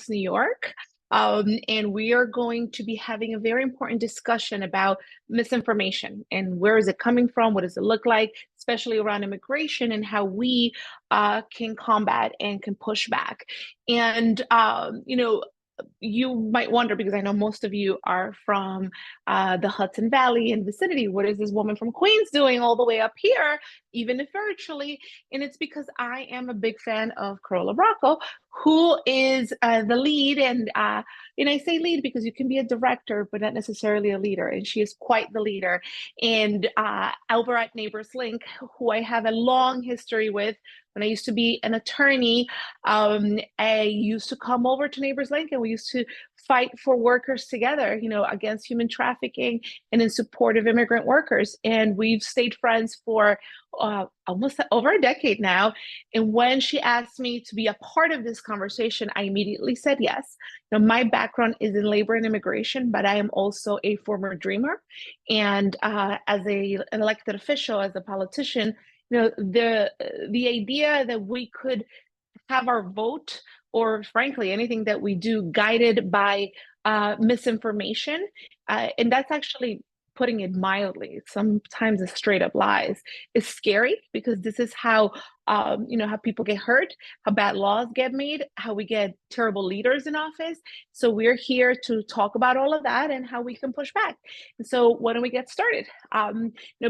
New York. And we are going to be having a very important discussion about misinformation and where is it coming from? What does it look like, especially around immigration and how we can combat and can push back. And, you might wonder, because I know most of you are from the Hudson Valley and vicinity, what is this woman from Queens doing all the way up here, even if virtually? And it's because I am a big fan of Carola Bracco, who is the lead. And I say lead because you can be a director, but not necessarily a leader. And she is quite the leader. And over at Neighbors Link, who I have a long history with. When I used to be an attorney, I used to come over to Neighbors Link and we used to fight for workers together, against human trafficking and in support of immigrant workers. And we've stayed friends for almost over a decade now. And when she asked me to be a part of this conversation, I immediately said yes. My background is in labor and immigration, but I am also a former dreamer. And an elected official, as a politician, the idea that we could have our vote, or frankly anything that we do, guided by misinformation, and that's actually putting it mildly, sometimes it's straight up lies, is scary, because this is how people get hurt, how bad laws get made, how we get terrible leaders in office. So we're here to talk about all of that and how we can push back. And so why don't we get started?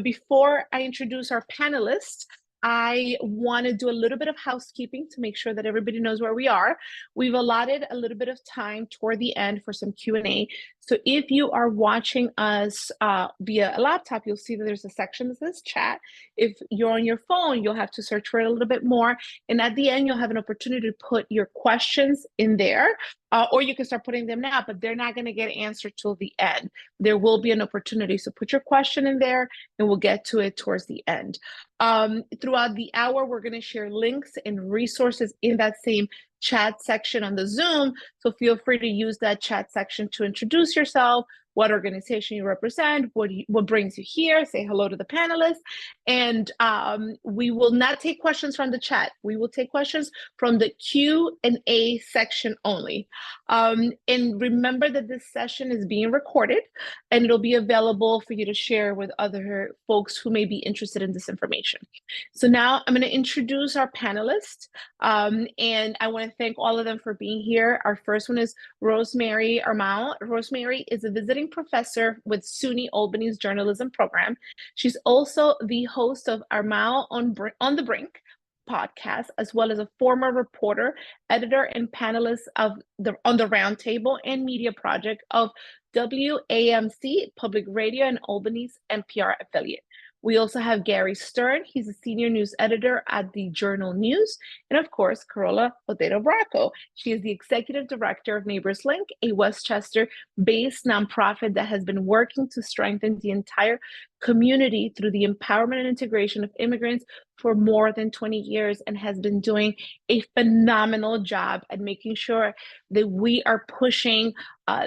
Before I introduce our panelists, I want to do a little bit of housekeeping to make sure that everybody knows where we are. We've allotted a little bit of time toward the end for some Q&A. So if you are watching us via a laptop, you'll see that there's a section that says chat. If you're on your phone, you'll have to search for it a little bit more. And at the end, you'll have an opportunity to put your questions in there. Or you can start putting them now, but they're not going to get answered till the end. There will be an opportunity. So put your question in there and we'll get to it towards the end. Throughout the hour, we're going to share links and resources in that same chat section on the Zoom. So feel free to use that chat section to introduce yourself, what organization you represent, what brings you here, say hello to the panelists. And we will not take questions from the chat. We will take questions from the Q&A section only. And remember that this session is being recorded and it'll be available for you to share with other folks who may be interested in this information. So now I'm going to introduce our panelists, and I want to thank all of them for being here. Our first one is Rosemary Armao. Rosemary is a visiting professor with SUNY Albany's journalism program. She's also the host of Armao on the Brink podcast, as well as a former reporter, editor, and panelist on the Roundtable and Media Project of WAMC Public Radio and Albany's NPR affiliate. We also have Gary Stern. He's a senior news editor at the Journal News. And of course, Carola Otero Bracco. She is the executive director of Neighbors Link, a Westchester-based nonprofit that has been working to strengthen the entire community through the empowerment and integration of immigrants for more than 20 years, and has been doing a phenomenal job at making sure that we are pushing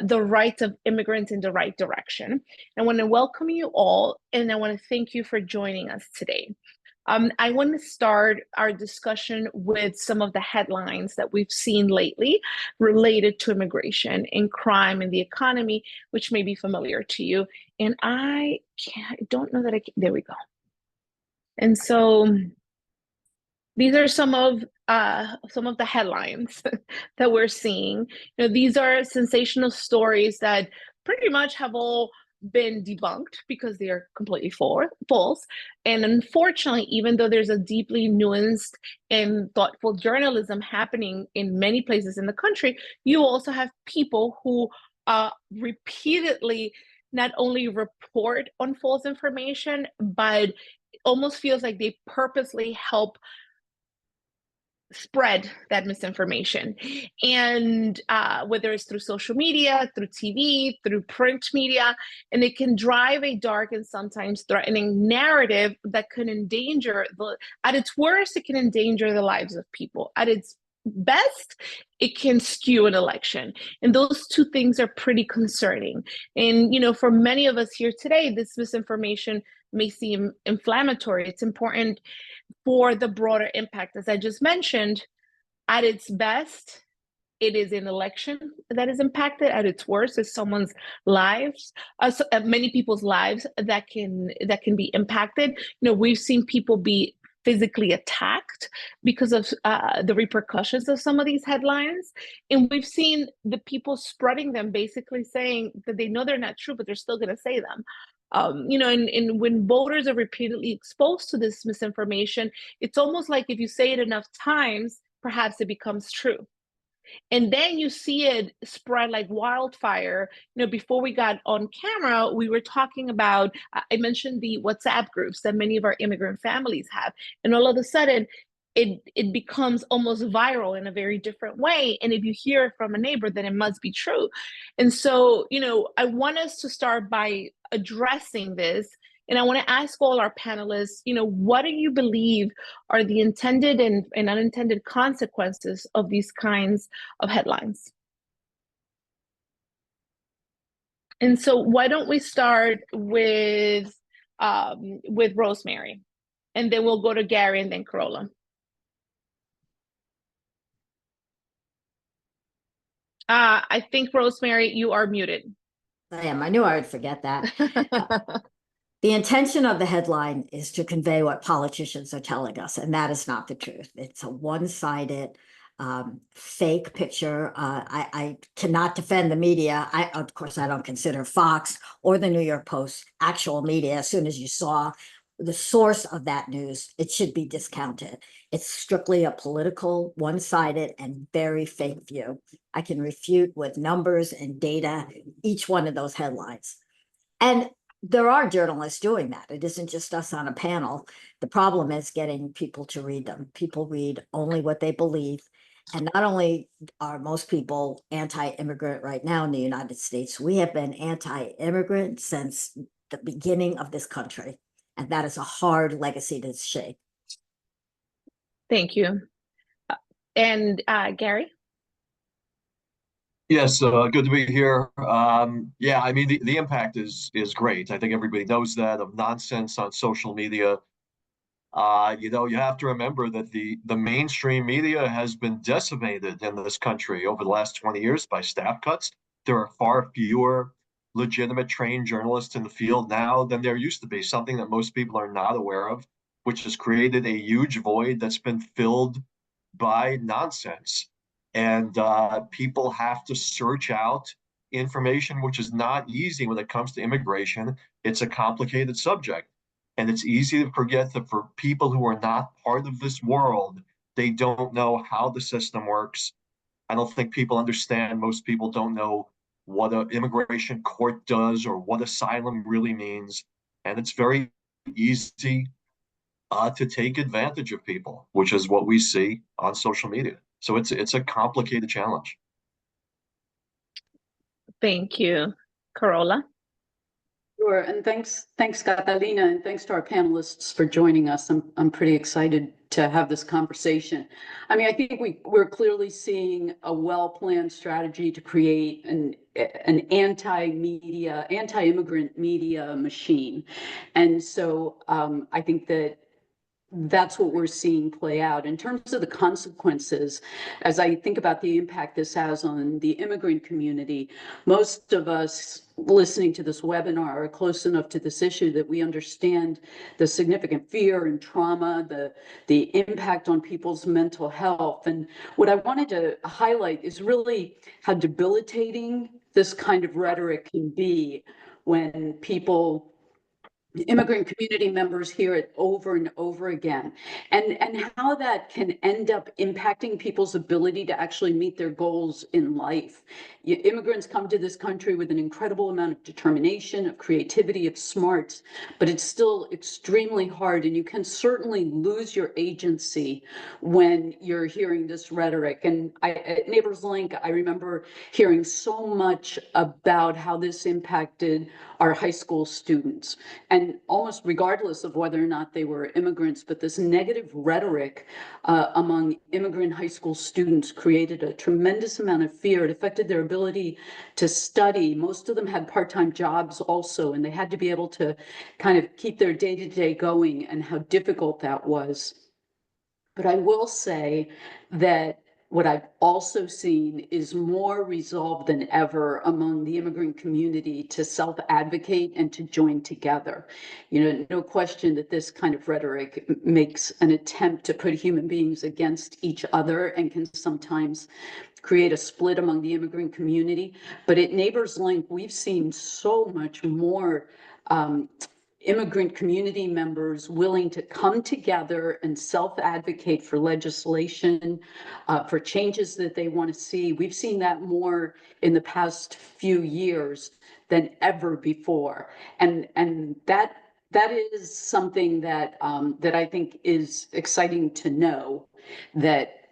the rights of immigrants in the right direction. I want to welcome you all, and I want to thank you for joining us today. I want to start our discussion with some of the headlines that we've seen lately related to immigration and crime and the economy, which may be familiar to you. And I don't know that I can, there we go. And so these are some of the headlines that we're seeing. These are sensational stories that pretty much have all been debunked because they are completely false. And unfortunately, even though there's a deeply nuanced and thoughtful journalism happening in many places in the country, you also have people who repeatedly not only report on false information, but it almost feels like they purposely help spread that misinformation. And whether it's through social media, through TV, through print media, and it can drive a dark and sometimes threatening narrative that can at its worst, it can endanger the lives of people. At its best, it can skew an election. And those two things are pretty concerning. And, for many of us here today, this misinformation may seem inflammatory. It's important for the broader impact. As I just mentioned, at its best, it is an election that is impacted at its worst. It's someone's lives, many people's lives that can be impacted. You know, we've seen people be physically attacked because of the repercussions of some of these headlines, and we've seen the people spreading them basically saying that they know they're not true, but they're still going to say them. You know, and when voters are repeatedly exposed to this misinformation, it's almost like if you say it enough times, perhaps it becomes true. And then you see it spread like wildfire. You know, before we got on camera, we were talking about, I mentioned the WhatsApp groups that many of our immigrant families have. And all of a sudden, it becomes almost viral in a very different way. And if you hear it from a neighbor, then it must be true. And so, you know, I want us to start by addressing this. And I want to ask all our panelists, you know, what do you believe are the intended and unintended consequences of these kinds of headlines? And so why don't we start with Rosemary, and then we'll go to Gary and then Carola. I think, Rosemary, you are muted. I am. I knew I would forget that. The intention of the headline is to convey what politicians are telling us, and that is not the truth. It's a one-sided, fake picture. I cannot defend the media. Of course, I don't consider Fox or the New York Post actual media. As soon as you saw the source of that news, it should be discounted. It's strictly a political, one-sided, and very fake view. I can refute with numbers and data each one of those headlines. And there are journalists doing that. It isn't just us on a panel. The problem is getting people to read them. People read only what they believe. And not only are most people anti-immigrant right now in the United States, we have been anti-immigrant since the beginning of this country. And that is a hard legacy to shake. Thank you. And Gary? Yes, good to be here. Yeah, I mean the impact is great. I think everybody knows that of nonsense on social media. You know, you have to remember that the mainstream media has been decimated in this country over the last 20 years by staff cuts. There are far fewer legitimate trained journalists in the field now than there used to be, something that most people are not aware of, which has created a huge void that's been filled by nonsense. And people have to search out information, which is not easy when it comes to immigration. It's a complicated subject. And it's easy to forget that for people who are not part of this world, they don't know how the system works. I don't think people understand. Most people don't know what an immigration court does or what asylum really means. And it's very easy to take advantage of people, which is what we see on social media. So it's a complicated challenge. Thank you. Carola? Sure, and thanks, Catalina, and thanks to our panelists for joining us. I'm pretty excited to have this conversation. I mean, I think we're clearly seeing a well-planned strategy to create an anti-media, anti-immigrant media machine, and so I think that's what we're seeing play out. In terms of the consequences, as I think about the impact this has on the immigrant community, most of us listening to this webinar are close enough to this issue that we understand the significant fear and trauma, the impact on people's mental health. And what I wanted to highlight is really how debilitating this kind of rhetoric can be when immigrant community members hear it over and over again, and how that can end up impacting people's ability to actually meet their goals in life. Immigrants come to this country with an incredible amount of determination, of creativity, of smarts, but it's still extremely hard, and you can certainly lose your agency when you're hearing this rhetoric. And at Neighbors Link, I remember hearing so much about how this impacted our high school students, and almost regardless of whether or not they were immigrants, but this negative rhetoric among immigrant high school students created a tremendous amount of fear. It affected their ability to study. Most of them had part-time jobs also, and they had to be able to kind of keep their day-to-day going, and how difficult that was. But I will say that what I've also seen is more resolve than ever among the immigrant community to self-advocate and to join together. You know, no question that this kind of rhetoric makes an attempt to put human beings against each other and can sometimes create a split among the immigrant community. But at Neighbors Link, we've seen so much more immigrant community members willing to come together and self-advocate for legislation, for changes that they want to see. We've seen that more in the past few years than ever before. And that is something that that I think is exciting to know, that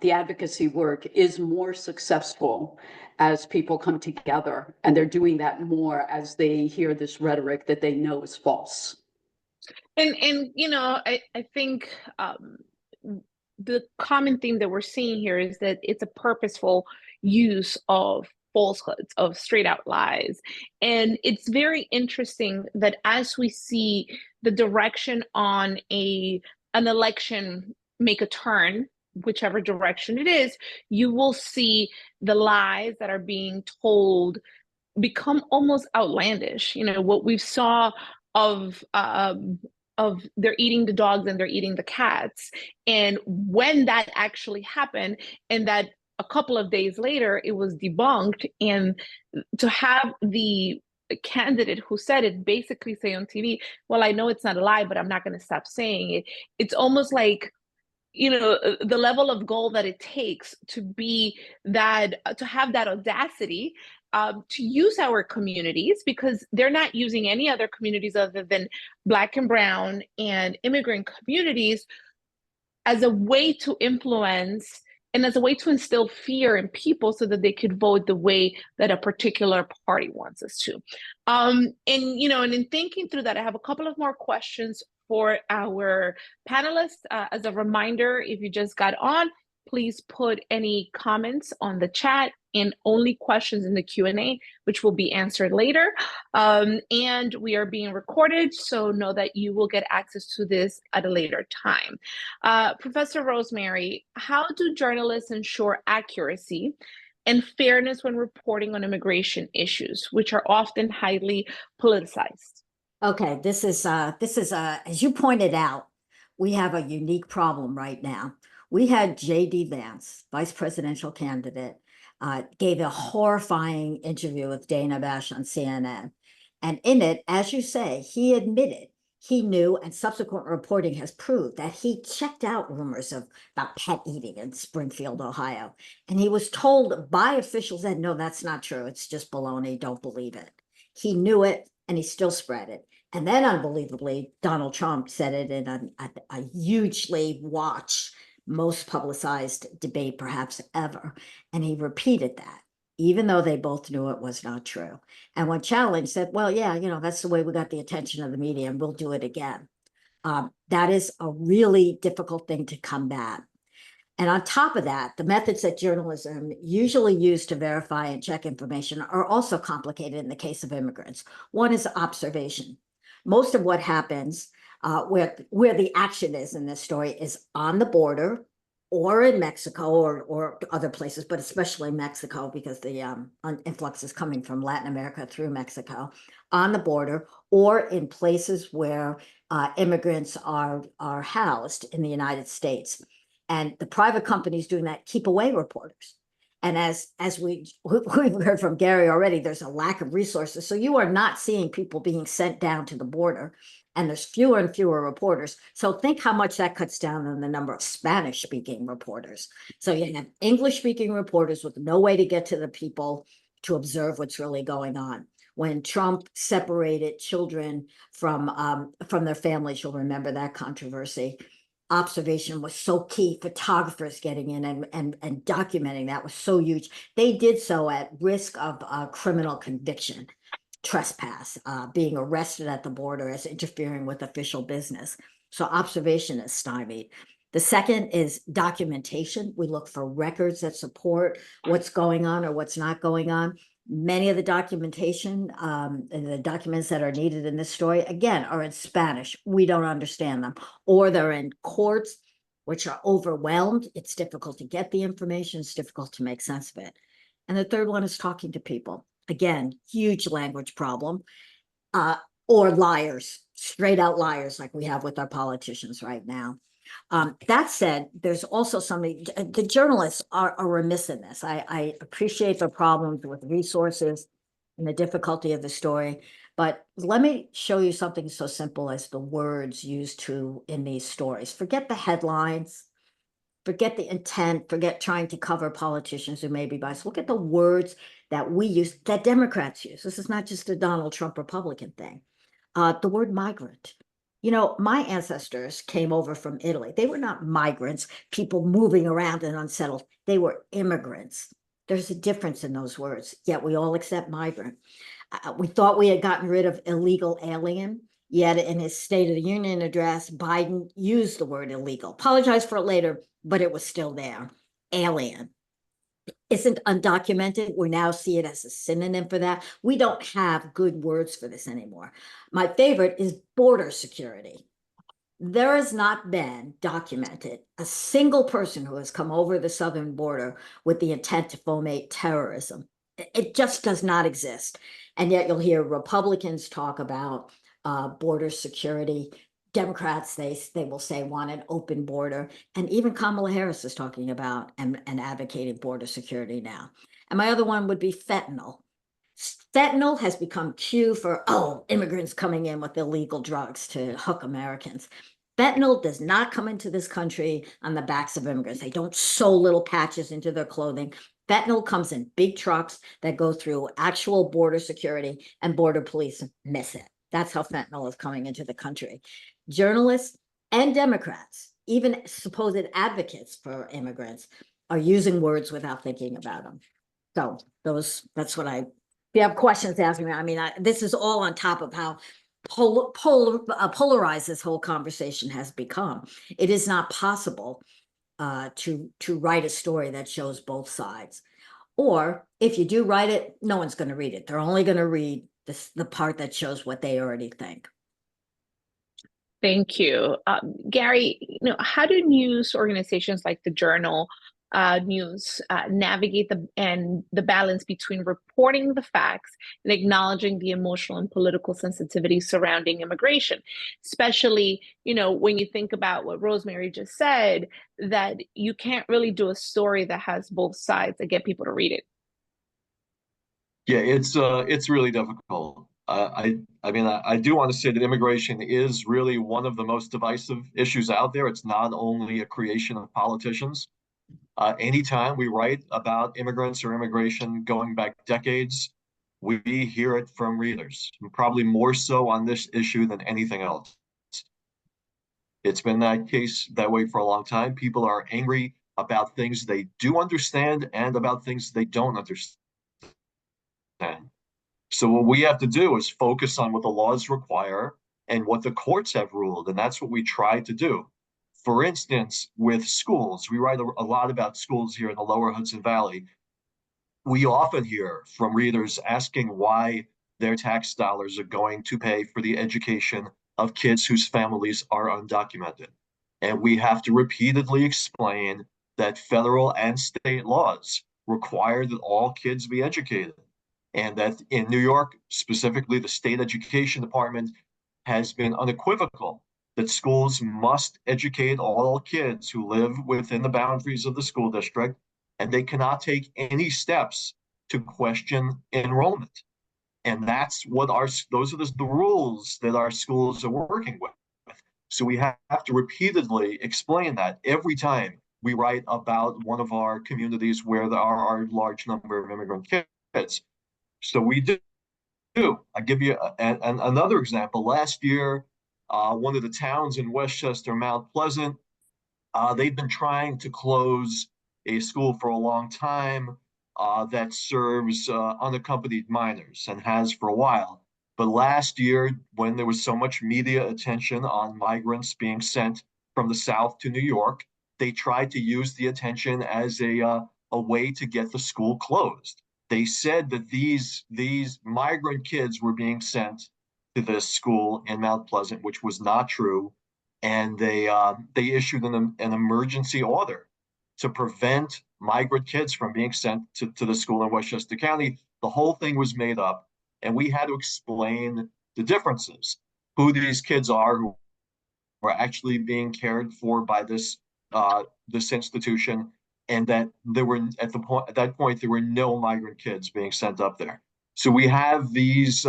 the advocacy work is more successful as people come together, and they're doing that more as they hear this rhetoric that they know is false. And you know, I think the common theme that we're seeing here is that it's a purposeful use of falsehoods, of straight out lies. And it's very interesting that as we see the direction on an election make a turn, whichever direction it is, you will see the lies that are being told become almost outlandish. You know, what we saw of they're eating the dogs and they're eating the cats, and when that actually happened, and that a couple of days later it was debunked, and to have the candidate who said it basically say on TV, well, I know it's not a lie, but I'm not going to stop saying it. It's almost like, you know, the level of goal that it takes to be that, to have that audacity, to use our communities, because they're not using any other communities other than Black and Brown and immigrant communities as a way to influence and as a way to instill fear in people so that they could vote the way that a particular party wants us to. And, you know, and in thinking through that, I have a couple of more questions for our panelists. As a reminder, if you just got on, please put any comments on the chat and only questions in the Q&A, which will be answered later. And we are being recorded, so know that you will get access to this at a later time. Professor Rosemary, how do journalists ensure accuracy and fairness when reporting on immigration issues, which are often highly politicized? Okay, this is as you pointed out, we have a unique problem right now. We had J.D. Vance, vice presidential candidate, gave a horrifying interview with Dana Bash on CNN. And in it, as you say, he admitted he knew, and subsequent reporting has proved, that he checked out rumors about pet eating in Springfield, Ohio. And he was told by officials that, no, that's not true. It's just baloney. Don't believe it. He knew it, and he still spread it. And then, unbelievably, Donald Trump said it in a hugely watched, most publicized debate perhaps ever. And he repeated that, even though they both knew it was not true. And when challenged, said, well, yeah, you know, that's the way we got the attention of the media, and we'll do it again. That is a really difficult thing to combat. And on top of that, the methods that journalism usually use to verify and check information are also complicated in the case of immigrants. One is observation. Most of what happens where the action is in this story is on the border or in Mexico or other places, but especially Mexico, because the influx is coming from Latin America through Mexico, on the border, or in places where immigrants are housed in the United States. And the private companies doing that keep away reporters. And as we've heard from Gary already, there's a lack of resources. So you are not seeing people being sent down to the border, and there's fewer and fewer reporters. So think how much that cuts down on the number of Spanish-speaking reporters. So you have English-speaking reporters with no way to get to the people to observe what's really going on. When Trump separated children from their families, you'll remember that controversy. Observation was so key. Photographers getting in and documenting that was so huge. They did so at risk of criminal conviction, trespass, being arrested at the border as interfering with official business. So observation is stymied. The second is documentation. We look for records that support what's going on or what's not going on. Many of the documentation and the documents that are needed in this story, again, are in Spanish. We don't understand them, or they're in courts which are overwhelmed. It's difficult to get the information. It's difficult to make sense of it. And the third one is talking to people. Again, huge language problem. Or liars, straight out liars like we have with our politicians right now. That said, there's also something, the journalists are remiss in this. I appreciate the problems with resources and the difficulty of the story, but let me show you something so simple as the words used in these stories. Forget the headlines, forget the intent, forget trying to cover politicians who may be biased. Look at the words that we use, that Democrats use. This is not just a Donald Trump Republican thing. The word migrant. You know, my ancestors came over from Italy. They were not migrants, people moving around and unsettled. They were immigrants. There's a difference in those words, yet we all accept migrant. We thought we had gotten rid of illegal alien, yet in his State of the Union address, Biden used the word illegal. Apologized for it later, but it was still there. Alien isn't undocumented. We now see it as a synonym for that. We don't have good words for this anymore. My favorite is border security. There has not been documented a single person who has come over the southern border with the intent to foment terrorism. It just does not exist. And yet you'll hear Republicans talk about border security. Democrats, they will say want an open border. And even Kamala Harris is talking about and advocating border security now. And my other one would be fentanyl. Fentanyl has become cue for, immigrants coming in with illegal drugs to hook Americans. Fentanyl does not come into this country on the backs of immigrants. They don't sew little patches into their clothing. Fentanyl comes in big trucks that go through actual border security, and border police miss it. That's how fentanyl is coming into the country. Journalists and Democrats, even supposed advocates for immigrants, are using words without thinking about them. So that's what if you have questions, ask me. I mean, this is all on top of how polarized this whole conversation has become. It is not possible to write a story that shows both sides. Or if you do write it, no one's going to read it. They're only going to read the part that shows what they already think. Thank you. Gary, how do news organizations like the Journal News navigate the balance between reporting the facts and acknowledging the emotional and political sensitivity surrounding immigration? Especially, when you think about what Rosemary just said, that you can't really do a story that has both sides and get people to read it. Yeah, it's really difficult. I mean, I do want to say that immigration is really one of the most divisive issues out there. It's not only a creation of politicians. Anytime we write about immigrants or immigration going back decades, we hear it from readers, and probably more so on this issue than anything else. It's been that way for a long time. People are angry about things they do understand and about things they don't understand. So what we have to do is focus on what the laws require and what the courts have ruled, and that's what we try to do. For instance, with schools, we write a lot about schools here in the Lower Hudson Valley. We often hear from readers asking why their tax dollars are going to pay for the education of kids whose families are undocumented. And we have to repeatedly explain that federal and state laws require that all kids be educated. And that in New York, specifically, the state education department has been unequivocal that schools must educate all kids who live within the boundaries of the school district, and they cannot take any steps to question enrollment. And that's what those are the rules that our schools are working with. So we have to repeatedly explain that every time we write about one of our communities where there are a large number of immigrant kids. So we do. I give you another example. Last year, one of the towns in Westchester, Mount Pleasant, they've been trying to close a school for a long time that serves unaccompanied minors and has for a while. But last year, when there was so much media attention on migrants being sent from the South to New York, they tried to use the attention as a way to get the school closed. They said that these migrant kids were being sent to this school in Mount Pleasant, which was not true. and they issued an emergency order to prevent migrant kids from being sent to the school in Westchester County. The whole thing was made up, and we had to explain the differences, who these kids are who are actually being cared for by this institution, and that there were at that point there were no migrant kids being sent up there. So we have these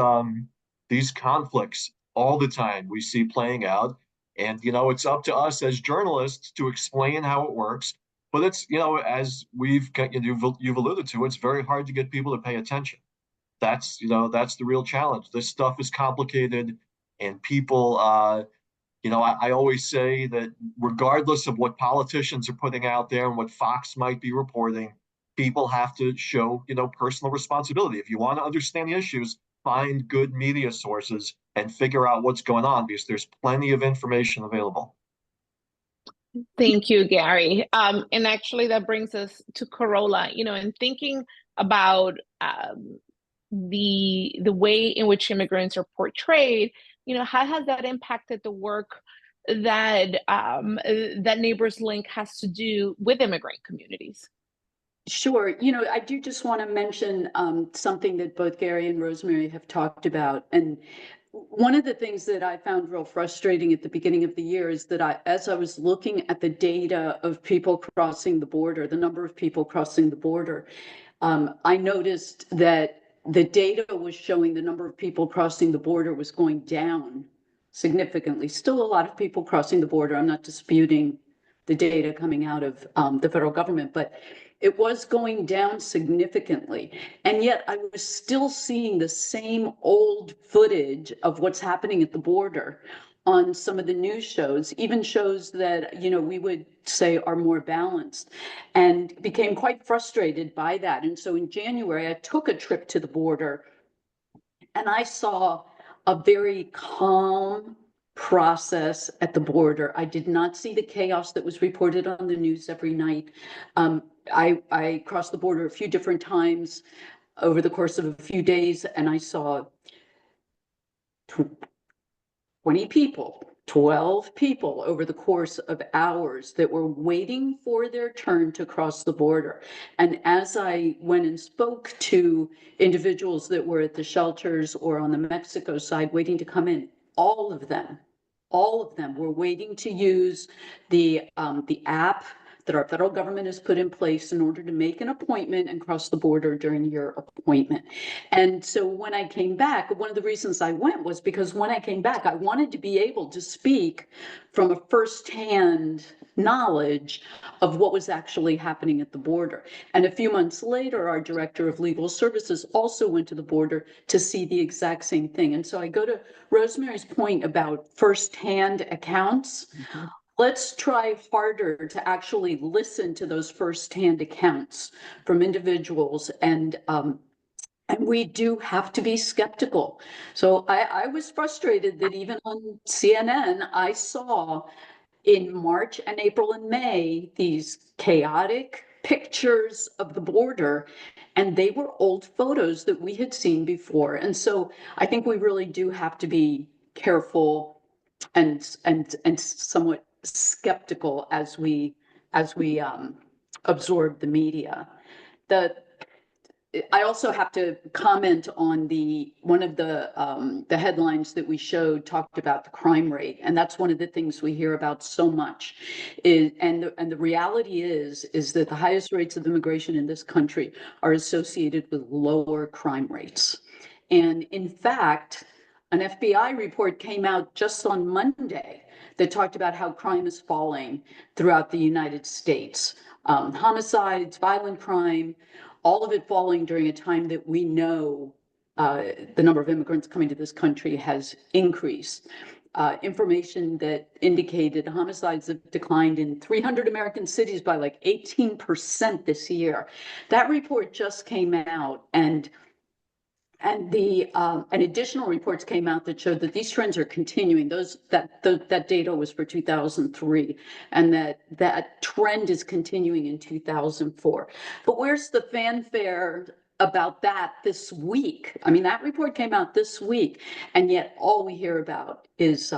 conflicts all the time we see playing out, and it's up to us as journalists to explain how it works. But it's as you've alluded to, it's very hard to get people to pay attention. That's the real challenge. This stuff is complicated, and people I always say that regardless of what politicians are putting out there and what Fox might be reporting, people have to show, personal responsibility. If you want to understand the issues, find good media sources and figure out what's going on, because there's plenty of information available. Thank you, Gary. And actually that brings us to Carola, in thinking about the way in which immigrants are portrayed, how has that impacted the work that that Neighbors Link has to do with immigrant communities? Sure. I do just want to mention something that both Gary and Rosemary have talked about. And one of the things that I found real frustrating at the beginning of the year is that as I was looking at the data of people crossing the border, the number of people crossing the border, I noticed that the data was showing the number of people crossing the border was going down significantly. Still a lot of people crossing the border. I'm not disputing the data coming out of the federal government, but it was going down significantly. And yet I was still seeing the same old footage of what's happening at the border on some of the news shows, even shows that, we would say are more balanced, and became quite frustrated by that. And so in January, I took a trip to the border, and I saw a very calm process at the border. I did not see the chaos that was reported on the news every night. I crossed the border a few different times over the course of a few days, and I saw 20 people, 12 people over the course of hours that were waiting for their turn to cross the border. And as I went and spoke to individuals that were at the shelters or on the Mexico side waiting to come in, all of them were waiting to use the app that our federal government has put in place in order to make an appointment and cross the border during your appointment. And so when I came back, one of the reasons I went was because when I came back, I wanted to be able to speak from a firsthand knowledge of what was actually happening at the border. And a few months later, our director of legal services also went to the border to see the exact same thing. And so I go to Rosemary's point about firsthand accounts. Mm-hmm. Let's try harder to actually listen to those firsthand accounts from individuals, and we do have to be skeptical. So I was frustrated that even on CNN, I saw in March and April and May these chaotic pictures of the border, and they were old photos that we had seen before. And so I think we really do have to be careful and somewhat skeptical as we absorb the media. I also have to comment on one of the headlines that we showed talked about the crime rate, and that's one of the things we hear about so much. And the reality is that the highest rates of immigration in this country are associated with lower crime rates. And in fact, an FBI report came out just on Monday that talked about how crime is falling throughout the United States. Homicides, violent crime, all of it falling during a time that we know the number of immigrants coming to this country has increased. Information that indicated homicides have declined in 300 American cities by like 18% this year. That report just came out, and additional reports came out that showed that these trends are continuing. That data was for 2003, and that trend is continuing in 2004. But where's the fanfare about that this week. I mean, that report came out this week, and yet all we hear about is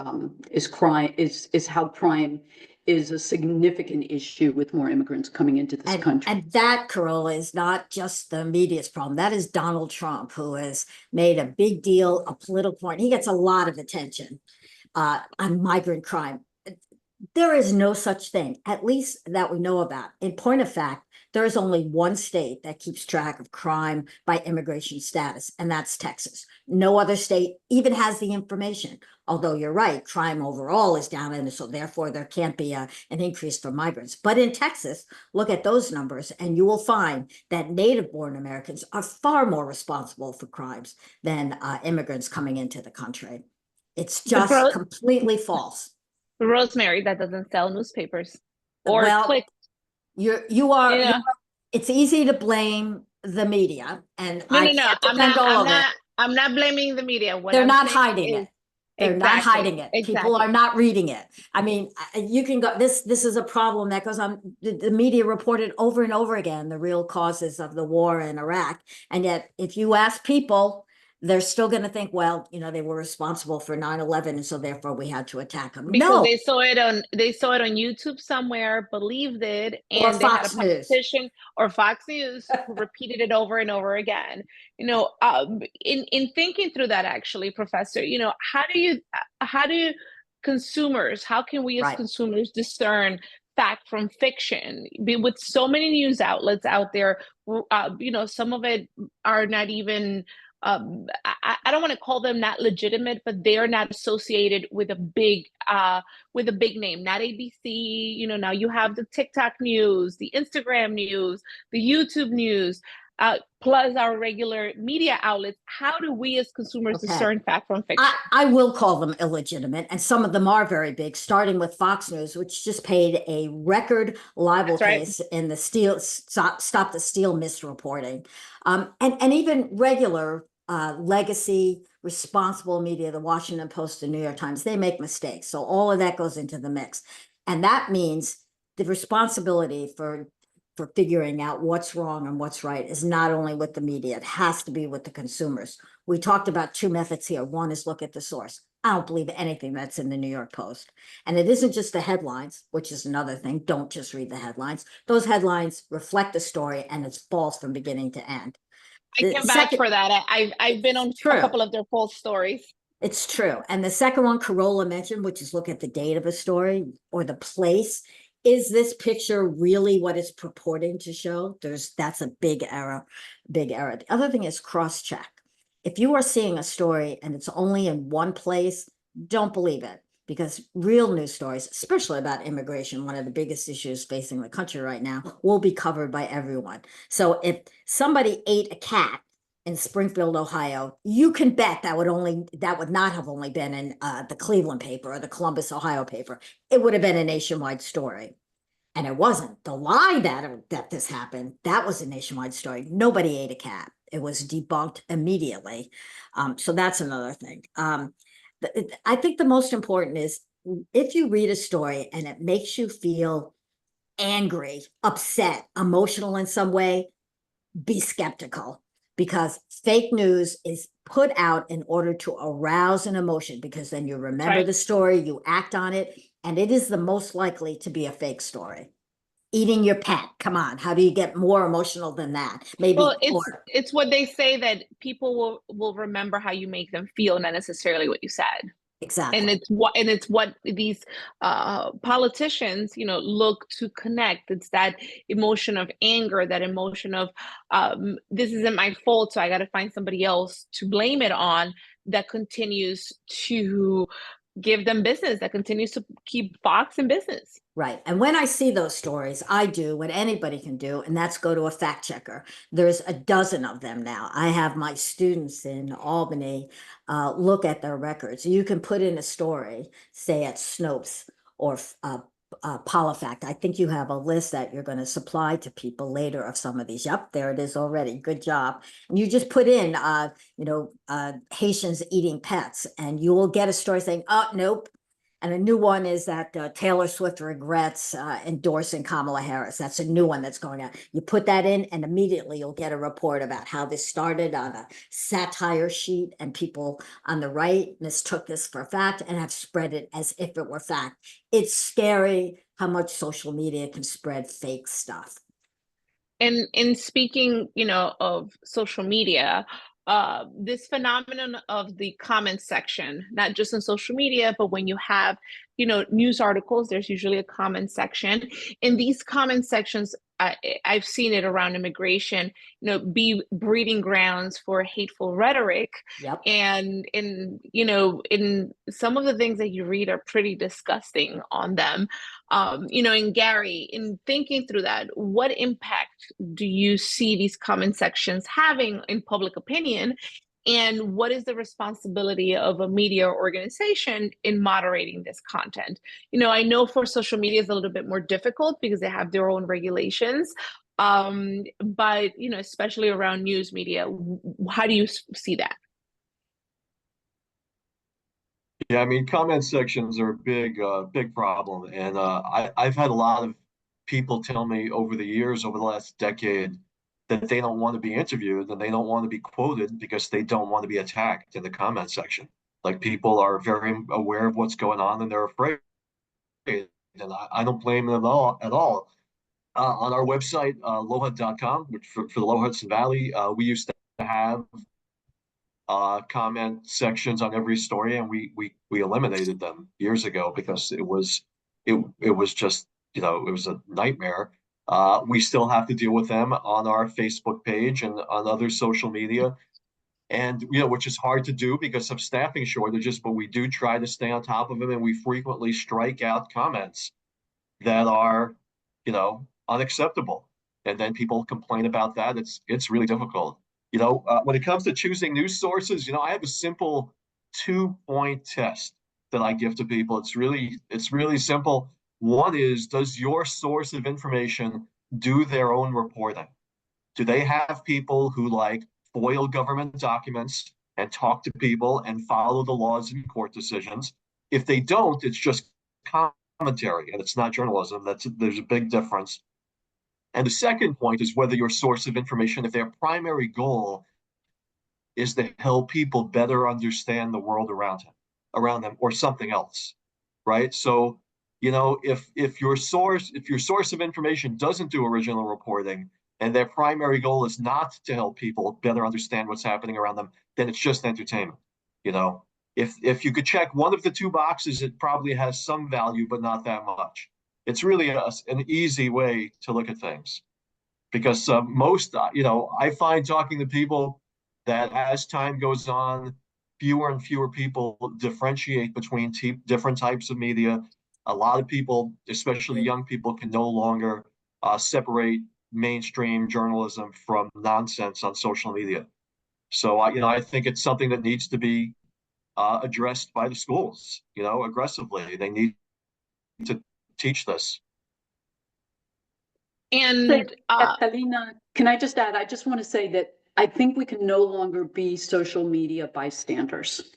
crime, is how crime is a significant issue with more immigrants coming into this country. And that, Carola, is not just the media's problem. That is Donald Trump, who has made a big deal, a political point. He gets a lot of attention on migrant crime. There is no such thing, at least that we know about. In point of fact, there is only one state that keeps track of crime by immigration status, and that's Texas. No other state even has the information. Although you're right, crime overall is down, and so therefore there can't be an increase for migrants. But in Texas, look at those numbers, and you will find that native-born Americans are far more responsible for crimes than immigrants coming into the country. It's just completely false. Rosemary, that doesn't sell newspapers or Well, click. You are, it's easy to blame the media, and No, I'm not blaming the media. They're not hiding it. They're not hiding it. People are not reading it. I mean, you can go, this is a problem that goes on. The media reported over and over again the real causes of the war in Iraq. And yet, if you ask people, they're still going to think, well, they were responsible for 9/11, and so therefore we had to attack them. Because they saw it on YouTube somewhere, believed it, and or they Fox had a politician or Fox News who repeated it over and over again. In thinking through that, actually, Professor, how do consumers, how can we as consumers discern fact from fiction? With so many news outlets out there, some of it are not even. I don't want to call them not legitimate, but they are not associated with a big name, not ABC. Now you have the TikTok news, the Instagram news, the YouTube news, plus our regular media outlets. How do we as consumers discern fact from fiction? I will call them illegitimate, and some of them are very big, starting with Fox News, which just paid a record libel case in the Stop the Steal misreporting. And even regular legacy responsible media, the Washington Post, the New York Times, they make mistakes. So all of that goes into the mix. And that means the responsibility for figuring out what's wrong and what's right is not only with the media, it has to be with the consumers. We talked about two methods here. One is look at the source. I don't believe anything that's in the New York Post. And it isn't just the headlines, which is another thing. Don't just read the headlines. Those headlines reflect the story, and it's false from beginning to end. I can vouch for that. I've been on a couple of their false stories. It's true. And the second one Carola mentioned, which is look at the date of a story or the place. Is this picture really what it's purporting to show? That's a big error, big error. The other thing is cross-check. If you are seeing a story and it's only in one place, don't believe it, because real news stories, especially about immigration, one of the biggest issues facing the country right now, will be covered by everyone. So if somebody ate a cat in Springfield, Ohio, you can bet that would not have only been in the Cleveland paper or the Columbus, Ohio paper. It would have been a nationwide story. And it wasn't. The lie that this happened, that was a nationwide story. Nobody ate a cat. It was debunked immediately. So that's another thing. I think the most important is if you read a story and it makes you feel angry, upset, emotional in some way, be skeptical, because fake news is put out in order to arouse an emotion, because then you remember the story, you act on it, and it is the most likely to be a fake story. Eating your pet, come on, how do you get more emotional than that? Maybe it's what they say, that people will remember how you make them feel, not necessarily what you said. Exactly. And it's what these politicians, look to connect. It's that emotion of anger, that emotion of this isn't my fault, so I got to find somebody else to blame it on, that continues to give them business, that continues to keep Fox in business. Right. And when I see those stories, I do what anybody can do, and that's go to a fact checker. There's a dozen of them now. I have my students in Albany look at their records. You can put in a story, say at Snopes or PolitiFact. I think you have a list that you're going to supply to people later of some of these. Yep, there it is already. Good job. And you just put in, Haitians eating pets, and you will get a story saying, oh, nope. And a new one is that Taylor Swift regrets endorsing Kamala Harris. That's a new one that's going out. You put that in, and immediately you'll get a report about how this started on a satire sheet, and people on the right mistook this for fact and have spread it as if it were fact. It's scary how much social media can spread fake stuff. And in speaking, of social media, this phenomenon of the comment section, not just in social media, but when you have, news articles, there's usually a comment section. In these comment sections, I've seen it around immigration, be breeding grounds for hateful rhetoric. Yep. And in some of the things that you read are pretty disgusting on them. And Gary, in thinking through that, what impact do you see these comment sections having in public opinion? And what is the responsibility of a media organization in moderating this content? I know for social media is a little bit more difficult because they have their own regulations. But, especially around news media, how do you see that? Yeah, I mean, comment sections are a big problem. And I've had a lot of people tell me over the years, over the last decade, that they don't want to be interviewed and they don't want to be quoted because they don't want to be attacked in the comment section. Like, people are very aware of what's going on and they're afraid. And I don't blame them at all. On our website, LOHUD.com, which for the Lower Hudson Valley, we used to have comment sections on every story, and we eliminated them years ago because it was just, it was a nightmare. We still have to deal with them on our Facebook page and on other social media, and which is hard to do because of staffing shortages, but we do try to stay on top of them, and we frequently strike out comments that are unacceptable, and then people complain about that. It's really difficult. When it comes to choosing news sources, I have a simple 2-point test that I give to people. It's really simple. One is, does your source of information do their own reporting? Do they have people who FOIL government documents and talk to people and follow the laws and court decisions? If they don't, it's just commentary and it's not journalism. There's a big difference. And the second point is whether your source of information, if their primary goal is to help people better understand the world around them or something else, right? So, if your source of information doesn't do original reporting and their primary goal is not to help people better understand what's happening around them, then it's just entertainment. If you could check one of the two boxes, it probably has some value, but not that much. It's really an easy way to look at things, because I find talking to people that as time goes on, fewer and fewer people differentiate between different types of media. A lot of people, especially young people, can no longer separate mainstream journalism from nonsense on social media. So, I think it's something that needs to be addressed by the schools, aggressively. They need to teach this. And Catalina, can I just add, I just want to say that I think we can no longer be social media bystanders.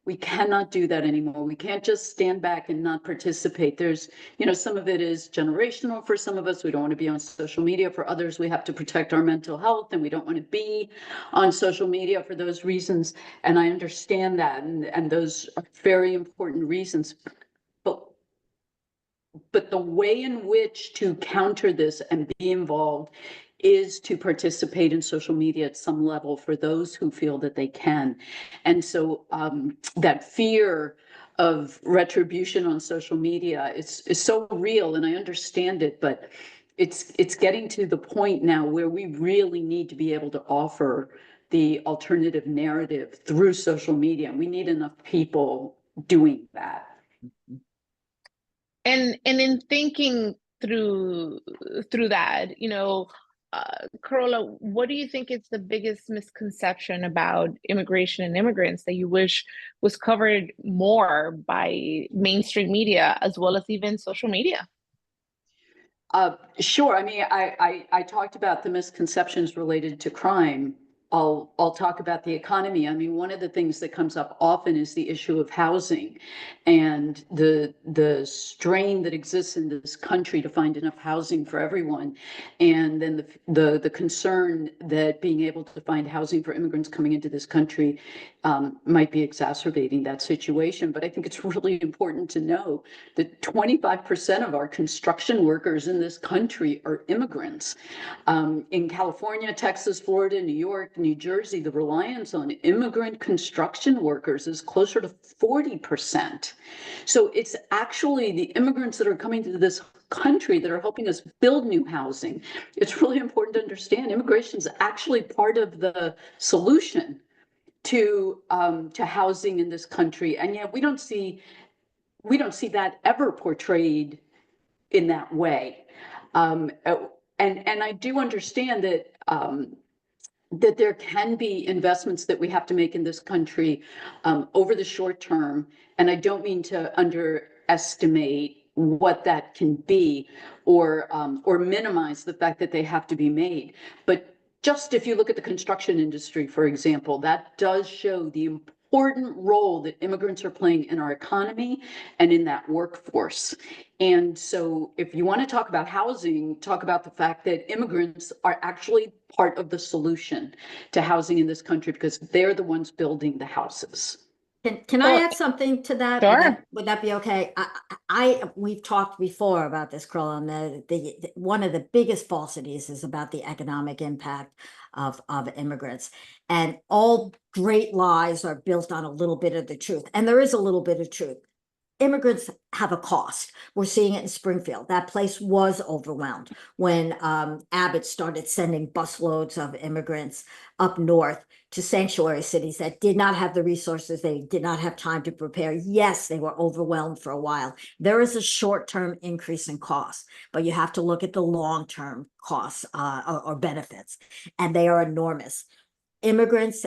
We cannot do that anymore. We can't just stand back and not participate. There's, some of it is generational for some of us. We don't want to be on social media. For others, we have to protect our mental health and we don't want to be on social media for those reasons. And I understand that. And those are very important reasons. But the way in which to counter this and be involved is to participate in social media at some level for those who feel that they can. And so that fear of retribution on social media is so real, and I understand it, but it's getting to the point now where we really need to be able to offer the alternative narrative through social media. And we need enough people doing that. And in thinking through that, Carola, what do you think is the biggest misconception about immigration and immigrants that you wish was covered more by mainstream media as well as even social media? Sure. I mean, I talked about the misconceptions related to crime I'll talk about the economy. I mean, one of the things that comes up often is the issue of housing and the strain that exists in this country to find enough housing for everyone. And then the concern that being able to find housing for immigrants coming into this country might be exacerbating that situation. But I think it's really important to know that 25% of our construction workers in this country are immigrants. In California, Texas, Florida, New York, New Jersey, the reliance on immigrant construction workers is closer to 40%. So it's actually the immigrants that are coming to this country that are helping us build new housing. It's really important to understand immigration is actually part of the solution to housing in this country, and yet we don't see that ever portrayed in that way. And I do understand that that there can be investments that we have to make in this country over the short term, and I don't mean to underestimate what that can be or minimize the fact that they have to be made. But just if you look at the construction industry, for example, that does show the important role that immigrants are playing in our economy and in that workforce. And so if you want to talk about housing, talk about the fact that immigrants are actually part of the solution to housing in this country because they're the ones building the houses. Can I Well, add something to that? sure. Would that be okay? We've talked before about this, Krill, and the one of the biggest falsities is about the economic impact of immigrants. And all great lies are built on a little bit of the truth. And there is a little bit of truth. Immigrants have a cost. We're seeing it in Springfield. That place was overwhelmed when Abbott started sending busloads of immigrants up north to sanctuary cities that did not have the resources. They did not have time to prepare. Yes, they were overwhelmed for a while. There is a short-term increase in costs, but you have to look at the long-term costs or benefits, and they are enormous. Immigrants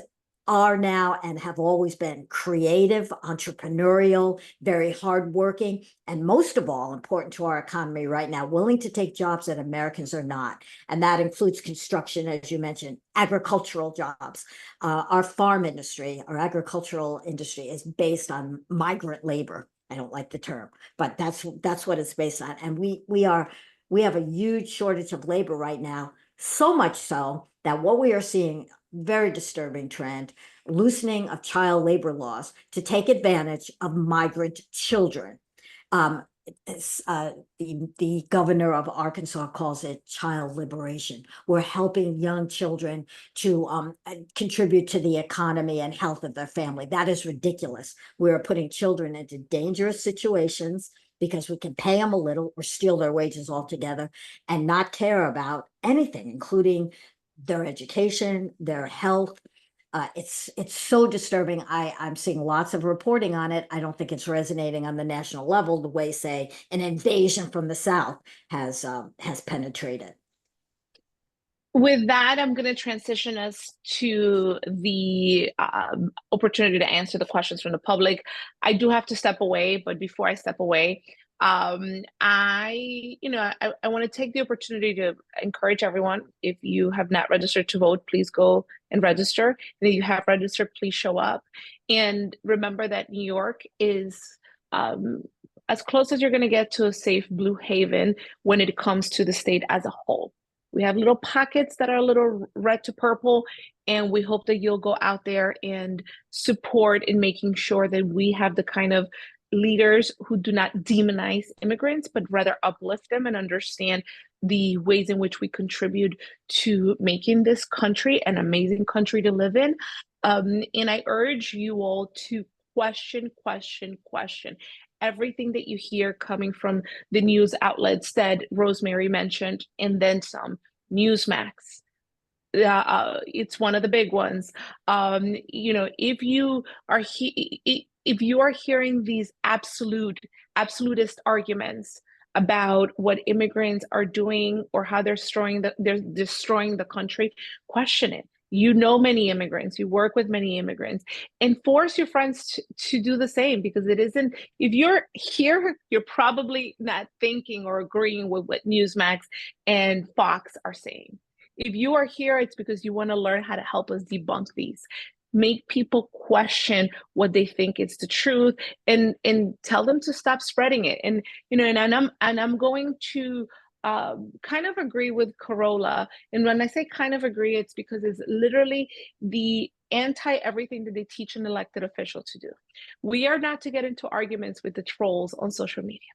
are now and have always been creative, entrepreneurial, very hardworking, and most of all, important to our economy right now, willing to take jobs that Americans are not. And that includes construction, as you mentioned, agricultural jobs. Our farm industry, our agricultural industry is based on migrant labor. I don't like the term, but that's what it's based on. And we have a huge shortage of labor right now, so much so that what we are seeing, very disturbing trend, loosening of child labor laws to take advantage of migrant children. The governor of Arkansas calls it child liberation. We're helping young children to contribute to the economy and health of their family. That is ridiculous. We're putting children into dangerous situations because we can pay them a little or steal their wages altogether and not care about anything, including their education, their health. It's so disturbing. I'm seeing lots of reporting on it. I don't think it's resonating on the national level the way, say, an invasion from the South has penetrated. With that, I'm going to transition us to the opportunity to answer the questions from the public. I do have to step away, but before I step away, I want to take the opportunity to encourage everyone. If you have not registered to vote, please go and register. And if you have registered, please show up. And remember that New York is as close as you're going to get to a safe blue haven when it comes to the state as a whole. We have little pockets that are a little red to purple, and we hope that you'll go out there and support in making sure that we have the kind of leaders who do not demonize immigrants, but rather uplift them and understand the ways in which we contribute to making this country an amazing country to live in. And I urge you all to question everything that you hear coming from the news outlets that Rosemary mentioned, and then some. Newsmax, it's one of the big ones. If you are hearing these absolutist arguments about what immigrants are doing or how they're destroying the country, question it. You know many immigrants, you work with many immigrants, and force your friends to do the same, because it isn't, if you're here, you're probably not thinking or agreeing with what Newsmax and Fox are saying. If you are here, it's because you want to learn how to help us debunk these. Make people question what they think is the truth, and tell them to stop spreading it. And I'm going to kind of agree with Carola. And when I say kind of agree, it's because it's literally the anti everything that they teach an elected official to do. We are not to get into arguments with the trolls on social media.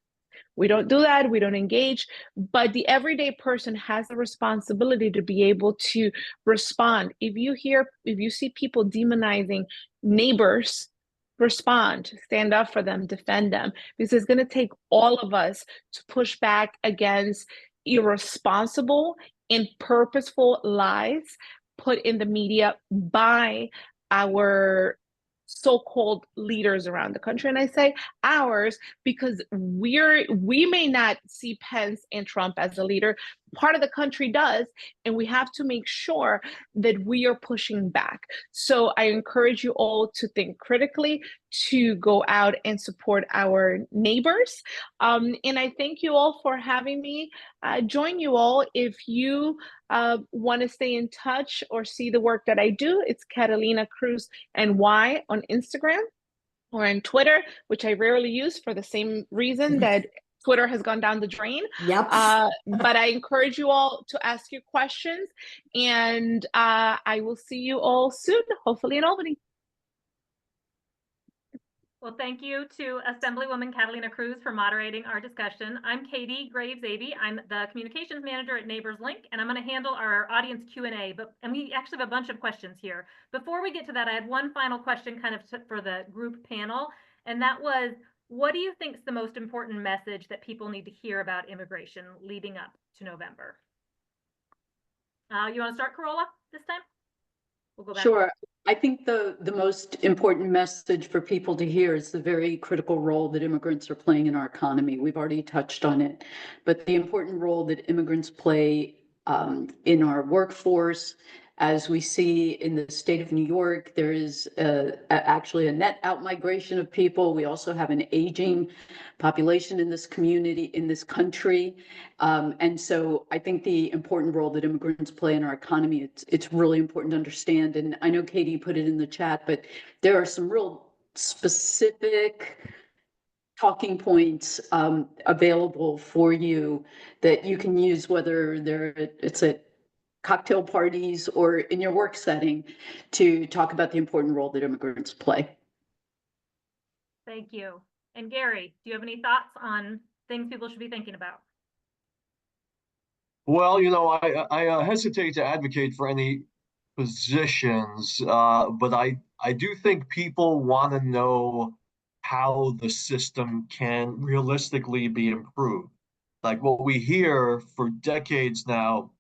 We don't do that. We don't engage. But the everyday person has the responsibility to be able to respond. If you see people demonizing neighbors, respond, stand up for them, defend them, because it's going to take all of us to push back against irresponsible and purposeful lies put in the media by our so-called leaders around the country. And I say ours because we may not see Pence and Trump as a leader. Part of the country does, and we have to make sure that we are pushing back. So I encourage you all to think critically, to go out and support our neighbors. And I thank you all for having me join you all. If you want to stay in touch or see the work that I do, it's Catalina Cruz NY on Instagram or on Twitter, which I rarely use for the same reason that Twitter has gone down the drain. Yep. But I encourage you all to ask your questions, and I will see you all soon, hopefully in Albany. Well, thank you to Assemblywoman Catalina Cruz for moderating our discussion. I'm Katie Graves-Avey. I'm the communications manager at Neighbors Link, and I'm going to handle our audience Q&A. And we actually have a bunch of questions here. Before we get to that, I had one final question kind of for the group panel, and that was, what do you think is the most important message that people need to hear about immigration leading up to November? You want to start, Carola, this time? We'll go back. Sure. I think the most important message for people to hear is the very critical role that immigrants are playing in our economy. We've already touched on it, but the important role that immigrants play in our workforce. As we see in the state of New York, there is actually a net outmigration of people. We also have an aging population in this community, in this country. And so I think the important role that immigrants play in our economy, it's really important to understand. And I know Katie put it in the chat, but there are some real specific talking points available for you that you can use, whether it's at cocktail parties or in your work setting, to talk about the important role that immigrants play. Thank you. And Gary, do you have any thoughts on things people should be thinking about? Well, I hesitate to advocate for any positions, but I do think people want to know how the system can realistically be improved. Like what we hear for decades now,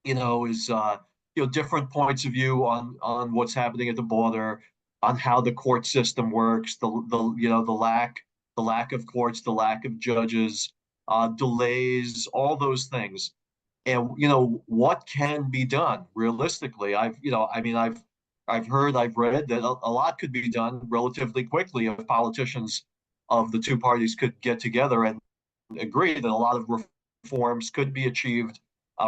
is different points of view on what's happening at the border, on how the court system works, the lack of courts, the lack of judges, delays, all those things. And what can be done realistically? I've heard, I've read that a lot could be done relatively quickly if politicians of the two parties could get together and agree that a lot of reforms could be achieved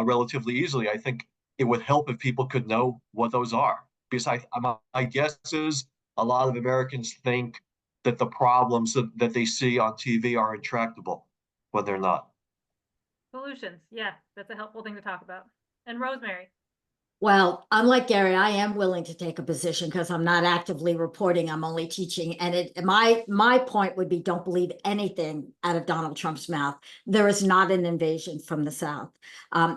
relatively easily. I think it would help if people could know what those are, because my guess is a lot of Americans think that the problems that they see on TV are intractable when they're not. Solutions, yeah, that's a helpful thing to talk about. And Rosemary. Well, unlike Gary, I am willing to take a position because I'm not actively reporting. I'm only teaching. And my point would be, don't believe anything out of Donald Trump's mouth. There is not an invasion from the South.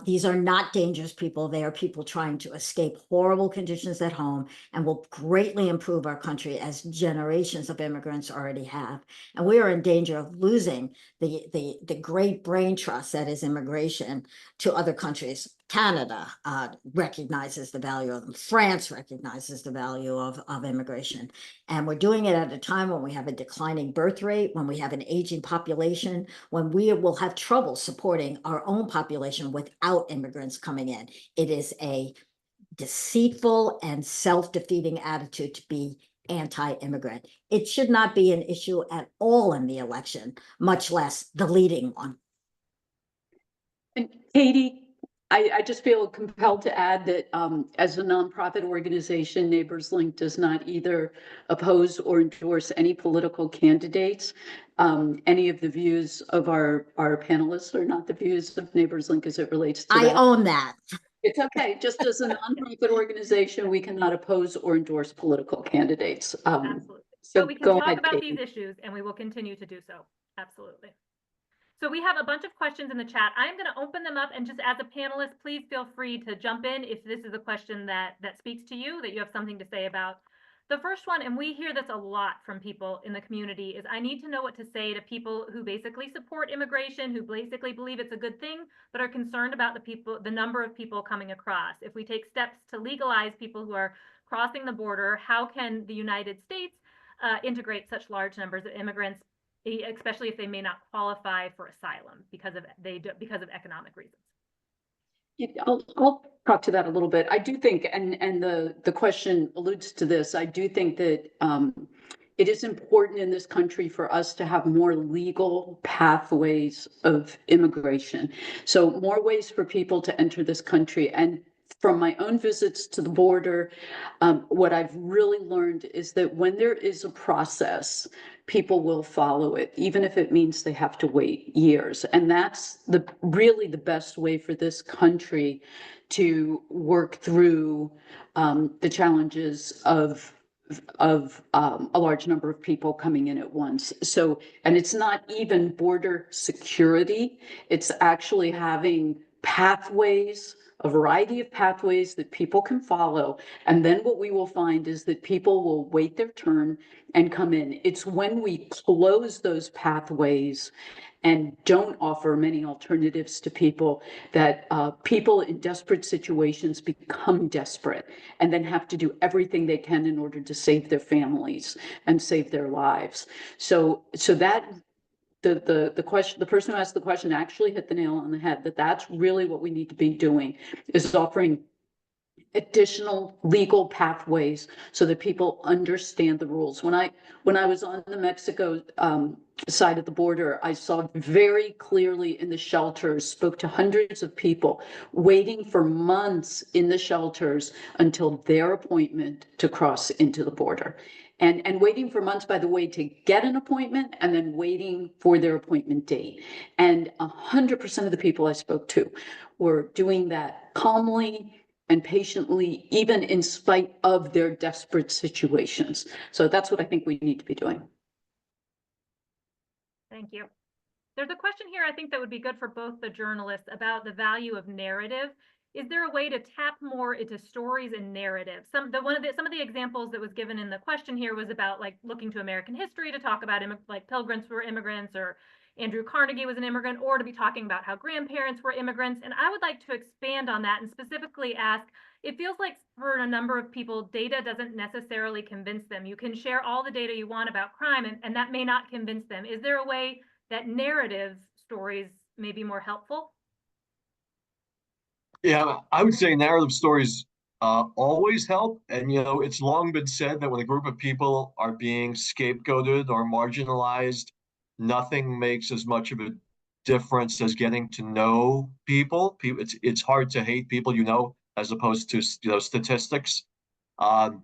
These are not dangerous people. They are people trying to escape horrible conditions at home and will greatly improve our country, as generations of immigrants already have. And we are in danger of losing the great brain trust that is immigration to other countries. Canada recognizes the value of them. France recognizes the value of immigration. And we're doing it at a time when we have a declining birth rate, when we have an aging population, when we will have trouble supporting our own population without immigrants coming in. It is a deceitful and self-defeating attitude to be anti-immigrant. It should not be an issue at all in the election, much less the leading one. And Katie, I just feel compelled to add that as a nonprofit organization, Neighbors Link does not either oppose or endorse any political candidates. Any of the views of our panelists are not the views of Neighbors Link as it relates to I that. own that. It's okay. Just as a nonprofit organization, we cannot oppose or endorse political candidates. Absolutely. So But we can go talk ahead, about Katie. these issues, and we will continue to do so. Absolutely. So we have a bunch of questions in the chat. I'm going to open them up, and just as a panelist, please feel free to jump in if this is a question that speaks to you, that you have something to say about. The first one, and we hear this a lot from people in the community, is I need to know what to say to people who basically support immigration, who basically believe it's a good thing, but are concerned about the number of people coming across. If we take steps to legalize people who are crossing the border, how can the United States integrate such large numbers of immigrants, especially if they may not qualify for asylum because of economic reasons? I'll talk to that a little bit. I do think, and the question alludes to this, I do think that it is important in this country for us to have more legal pathways of immigration. So more ways for people to enter this country. And from my own visits to the border, what I've really learned is that when there is a process, people will follow it, even if it means they have to wait years. And that's really the best way for this country to work through the challenges of a large number of people coming in at once. So, and it's not even border security, it's actually having pathways, a variety of pathways that people can follow. And then what we will find is that people will wait their turn and come in. It's when we close those pathways and don't offer many alternatives to people that people in desperate situations become desperate and then have to do everything they can in order to save their families and save their lives. So that the question, the person who asked the question actually hit the nail on the head, that's really what we need to be doing, is offering additional legal pathways so that people understand the rules. When I was on the Mexico side of the border, I saw very clearly in the shelters, spoke to hundreds of people waiting for months in the shelters until their appointment to cross into the border. And waiting for months, by the way, to get an appointment, and then waiting for their appointment date. And 100% of the people I spoke to were doing that calmly and patiently, even in spite of their desperate situations. So that's what I think we need to be doing. Thank you. There's a question here I think that would be good for both the journalists about the value of narrative. Is there a way to tap more into stories and narrative? Some of the examples that was given in the question here was about like looking to American history to talk about like Pilgrims were immigrants, or Andrew Carnegie was an immigrant, or to be talking about how grandparents were immigrants. And I would like to expand on that and specifically ask, it feels like for a number of people, data doesn't necessarily convince them. You can share all the data you want about crime, and that may not convince them. Is there a way that narrative stories may be more helpful? Yeah, I would say narrative stories always help. And, it's long been said that when a group of people are being scapegoated or marginalized, nothing makes as much of a difference as getting to know people. It's hard to hate people, as opposed to, statistics. But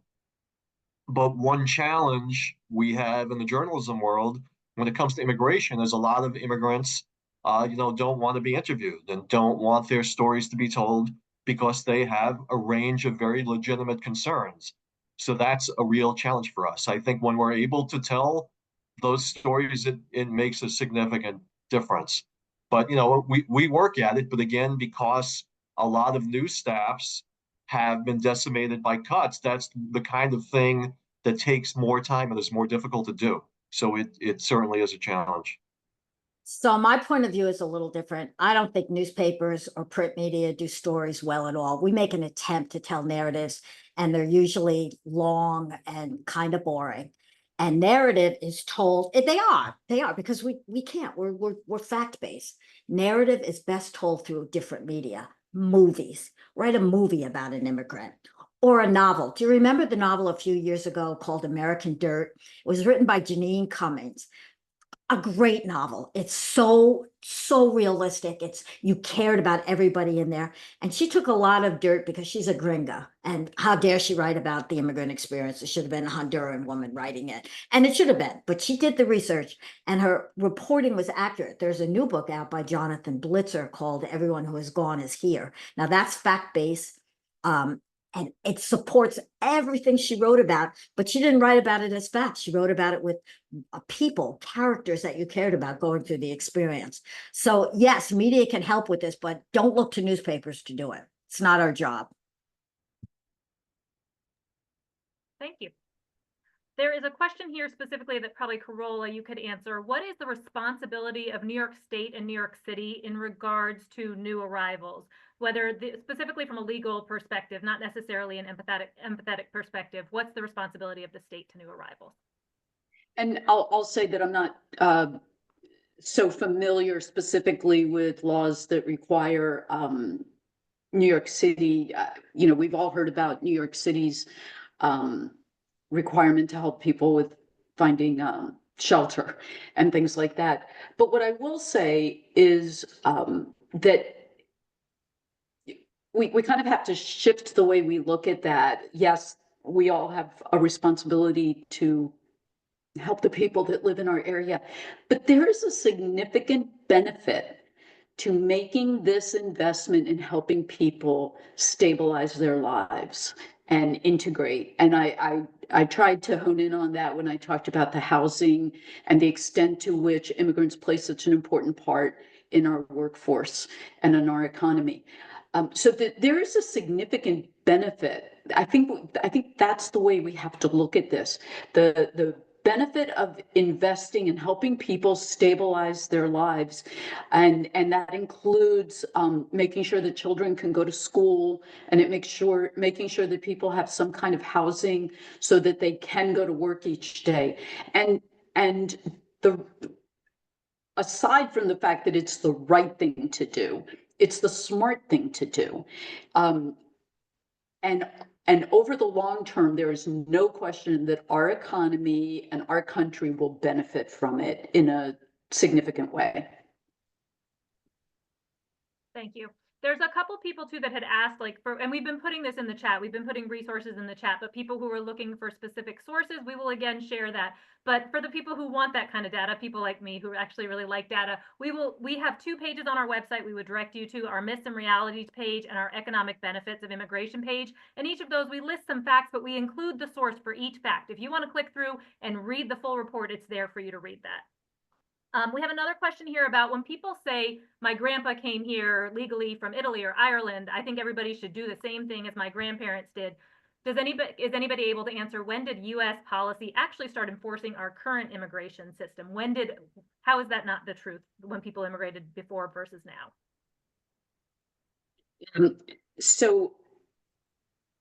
one challenge we have in the journalism world when it comes to immigration is a lot of immigrants don't want to be interviewed and don't want their stories to be told because they have a range of very legitimate concerns. So that's a real challenge for us. I think when we're able to tell those stories, it makes a significant difference. But, we work at it, but again, because a lot of news staffs have been decimated by cuts, that's the kind of thing that takes more time and is more difficult to do. So it certainly is a challenge. So my point of view is a little different. I don't think newspapers or print media do stories well at all. We make an attempt to tell narratives, and they're usually long and kind of boring. And narrative is told, they are because we can't, we're fact-based. Narrative is best told through different media, movies. Write a movie about an immigrant, or a novel. Do you remember the novel a few years ago called American Dirt? It was written by Janine Cummins. a great novel. It's so realistic. You cared about everybody in there. And she took a lot of dirt because she's a gringa. And how dare she write about the immigrant experience? It should have been a Honduran woman writing it. And it should have been, but she did the research and her reporting was accurate. There's a new book out by Jonathan Blitzer called Everyone Who Has Gone Is Here. Now that's fact-based. And it supports everything she wrote about, but she didn't write about it as fact. She wrote about it with people, characters that you cared about going through the experience. So yes, media can help with this, but don't look to newspapers to do it. It's not our job. Thank you. There is a question here specifically that probably Carola, you could answer. What is the responsibility of New York State and New York City in regards to new arrivals? Whether specifically from a legal perspective, not necessarily an empathetic perspective, what's the responsibility of the state to new arrivals? And I'll say that I'm not so familiar specifically with laws that require New York City. You know, we've all heard about New York City's requirement to help people with finding shelter and things like that. But what I will say is that we kind of have to shift the way we look at that. Yes, we all have a responsibility to help the people that live in our area, but there is a significant benefit to making this investment in helping people stabilize their lives and integrate. And I tried to hone in on that when I talked about the housing and the extent to which immigrants play such an important part in our workforce and in our economy. So that there is a significant benefit. I think that's the way we have to look at this. The benefit of investing and helping people stabilize their lives, and that includes making sure that children can go to school, and making sure that people have some kind of housing so that they can go to work each day, and the aside from the fact that it's the right thing to do, it's the smart thing to do. And over the long term, there is no question that our economy and our country will benefit from it in a significant way. Thank you. There's a couple people too that had asked, and we've been putting this in the chat. We've been putting resources in the chat, but people who are looking for specific sources, we will again share that. But for the people who want that kind of data, people like me who actually really like data, we have 2 pages on our website we would direct you to, our Myths and Realities page and our Economic Benefits of Immigration page. And each of those, we list some facts, but we include the source for each fact. If you want to click through and read the full report, it's there for you to read that. We have another question here about when people say, my grandpa came here legally from Italy or Ireland, I think everybody should do the same thing as my grandparents did. Is anybody able to answer, when did U.S. policy actually start enforcing our current immigration system? How is that not the truth when people immigrated before versus now? So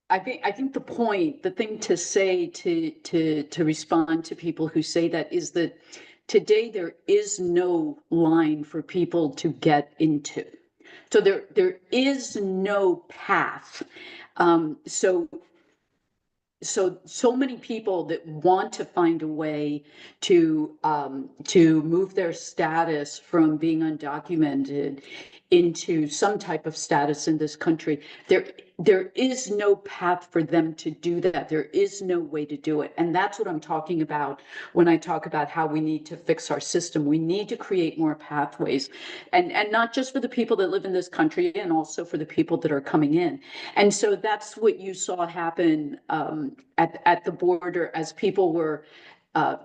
I think the thing to say to respond to people who say that is that today there is no line for people to get into. So there is no path. So many people that want to find a way to move their status from being undocumented into some type of status in this country, there is no path for them to do that. There is no way to do it. And that's what I'm talking about when I talk about how we need to fix our system. We need to create more pathways, and not just for the people that live in this country, and also for the people that are coming in. And so that's what you saw happen at the border as people were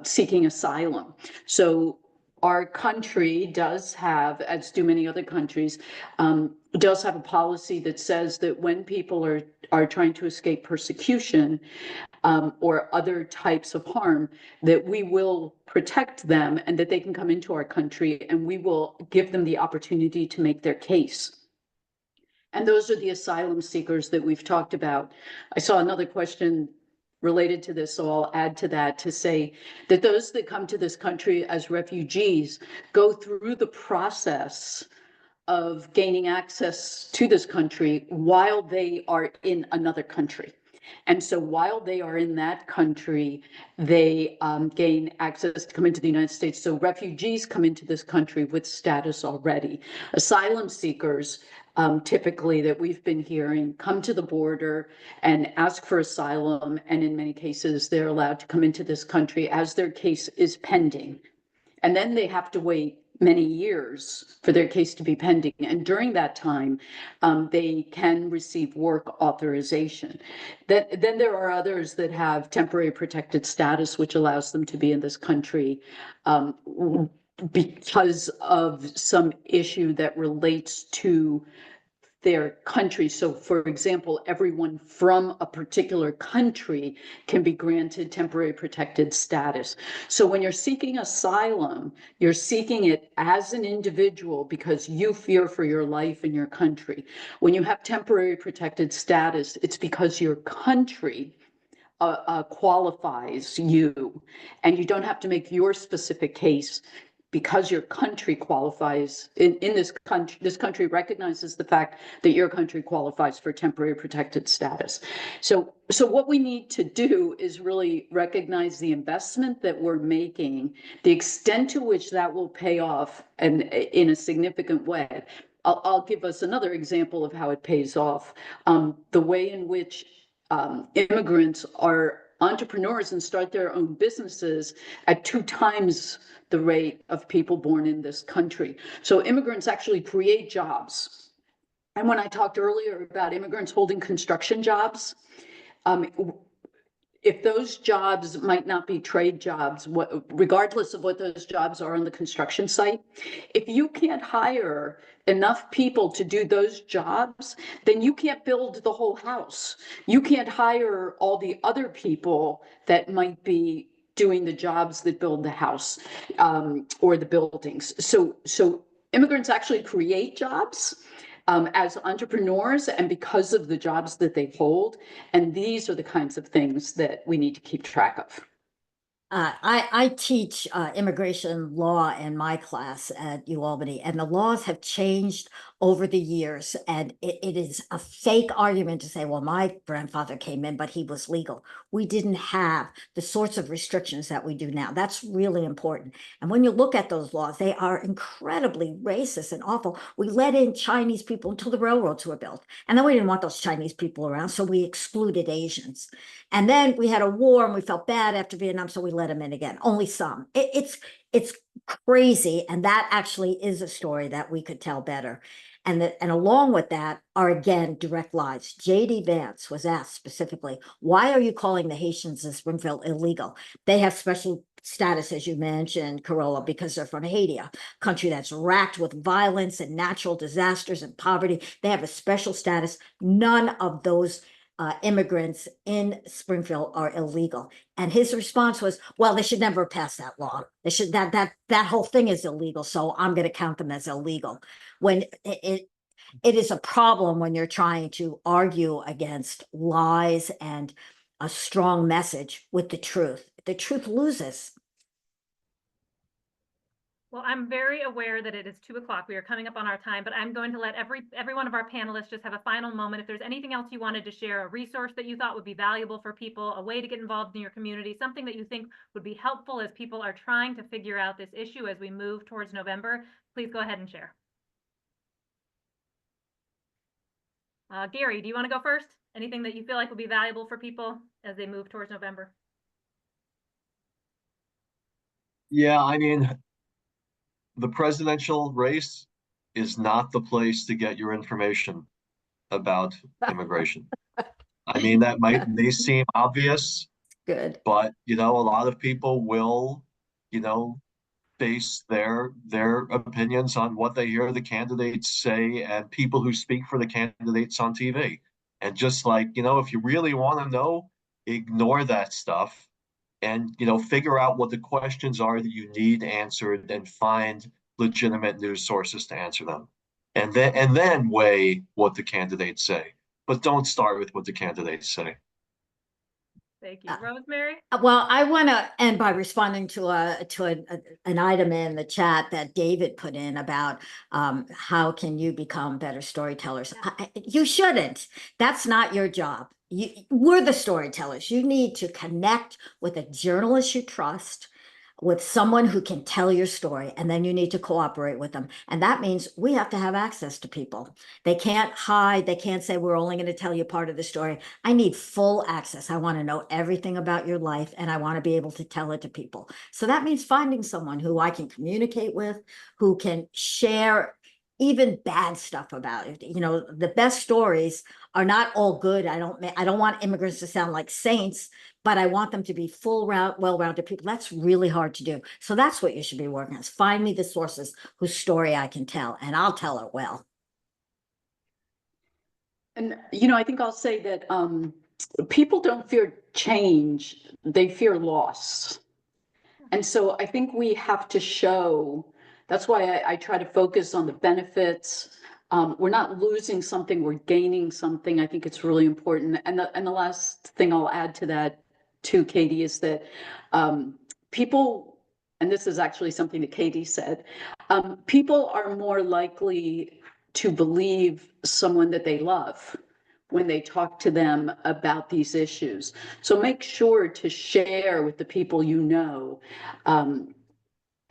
seeking asylum. So our country does have, as do many other countries, does have a policy that says that when people are trying to escape persecution or other types of harm, that we will protect them and that they can come into our country, and we will give them the opportunity to make their case. And those are the asylum seekers that we've talked about. I saw another question related to this, so I'll add to that to say that those that come to this country as refugees go through the process of gaining access to this country while they are in another country. And so while they are in that country, they gain access to come into the United States. So refugees come into this country with status already. Asylum seekers, typically that we've been hearing, come to the border and ask for asylum. And in many cases, they're allowed to come into this country as their case is pending. And then they have to wait many years for their case to be pending. And during that time, they can receive work authorization. Then there are others that have temporary protected status, which allows them to be in this country because of some issue that relates to their country. So for example, everyone from a particular country can be granted temporary protected status. So when you're seeking asylum, you're seeking it as an individual because you fear for your life in your country. When you have temporary protected status, it's because your country qualifies you, and you don't have to make your specific case because your country qualifies in this country recognizes the fact that your country qualifies for temporary protected status. So what we need to do is really recognize the investment that we're making, the extent to which that will pay off, and in a significant way. I'll give us another example of how it pays off. The way in which immigrants are entrepreneurs and start their own businesses at 2 times the rate of people born in this country. So immigrants actually create jobs. And when I talked earlier about immigrants holding construction jobs, if those jobs might not be trade jobs, regardless of what those jobs are on the construction site, if you can't hire enough people to do those jobs, then you can't build the whole house. You can't hire all the other people that might be doing the jobs that build the house or the buildings. So immigrants actually create jobs as entrepreneurs, and because of the jobs that they hold. And these are the kinds of things that we need to keep track of. I teach immigration law in my class at UAlbany, and the laws have changed over the years. And it is a fake argument to say, well, my grandfather came in, but he was legal. We didn't have the sorts of restrictions that we do now. That's really important. And when you look at those laws, they are incredibly racist and awful. We let in Chinese people until the railroads were built. And then we didn't want those Chinese people around, so we excluded Asians. And then we had a war and we felt bad after Vietnam, so we let them in again, only some. It's crazy. And that actually is a story that we could tell better. And along with that are, again, direct lies. J.D. Vance was asked specifically, why are you calling the Haitians in Springfield illegal? They have special status, as you mentioned, Carola, because they're from Haiti, a country that's racked with violence and natural disasters and poverty. They have a special status. None of those immigrants in Springfield are illegal. And his response was, well, they should never pass that law. They should, that whole thing is illegal, so I'm going to count them as illegal. When it is a problem when you're trying to argue against lies and a strong message with the truth. The truth loses. Well, I'm very aware that it is 2 o'clock. We are coming up on our time, but I'm going to let every one of our panelists just have a final moment. If there's anything else you wanted to share, a resource that you thought would be valuable for people, a way to get involved in your community, something that you think would be helpful as people are trying to figure out this issue as we move towards November, please go ahead and share. Gary, do you want to go first? Anything that you feel like would be valuable for people as they move towards November? Yeah, I mean, the presidential race is not the place to get your information about immigration. I mean, that may seem obvious. Good. But, a lot of people will, base their opinions on what they hear the candidates say and people who speak for the candidates on TV. And just like, if you really want to know, ignore that stuff and, figure out what the questions are that you need answered and find legitimate news sources to answer them. And then weigh what the candidates say. But don't start with what the candidates say. Thank you. Rosemary? Well, I want to end by responding to an item in the chat that David put in about how can you become better storytellers. You shouldn't. That's not your job. We're the storytellers. You need to connect with a journalist you trust, with someone who can tell your story, and then you need to cooperate with them. And that means we have to have access to people. They can't hide. They can't say, we're only going to tell you part of the story. I need full access. I want to know everything about your life, and I want to be able to tell it to people. So that means finding someone who I can communicate with, who can share even bad stuff about it. You know, the best stories are not all good. I don't want immigrants to sound like saints, but I want them to be well-rounded people. That's really hard to do. So that's what you should be working on, is find me the sources whose story I can tell, and I'll tell it well. And, you know, I think I'll say that people don't fear change, they fear loss. And so I think we have to show, that's why I try to focus on the benefits. We're not losing something, we're gaining something. I think it's really important. And the last thing I'll add to that too, Katie, is that people, and this is actually something that Katie said, people are more likely to believe someone that they love when they talk to them about these issues. So make sure to share with the people you know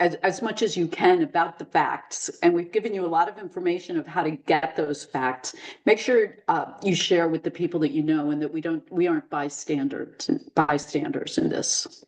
as much as you can about the facts. And we've given you a lot of information of how to get those facts. Make sure you share with the people that you know, and that we aren't bystanders in this.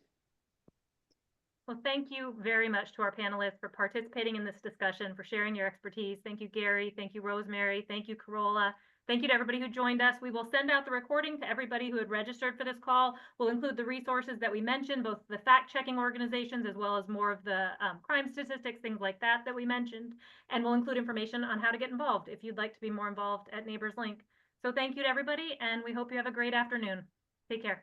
Well, thank you very much to our panelists for participating in this discussion, for sharing your expertise. Thank you, Gary. Thank you, Rosemary. Thank you, Carola. Thank you to everybody who joined us. We will send out the recording to everybody who had registered for this call. We'll include the resources that we mentioned, both the fact-checking organizations as well as more of the crime statistics, things like that we mentioned. And we'll include information on how to get involved if you'd like to be more involved at Neighbors Link. So thank you to everybody, and we hope you have a great afternoon. Take care.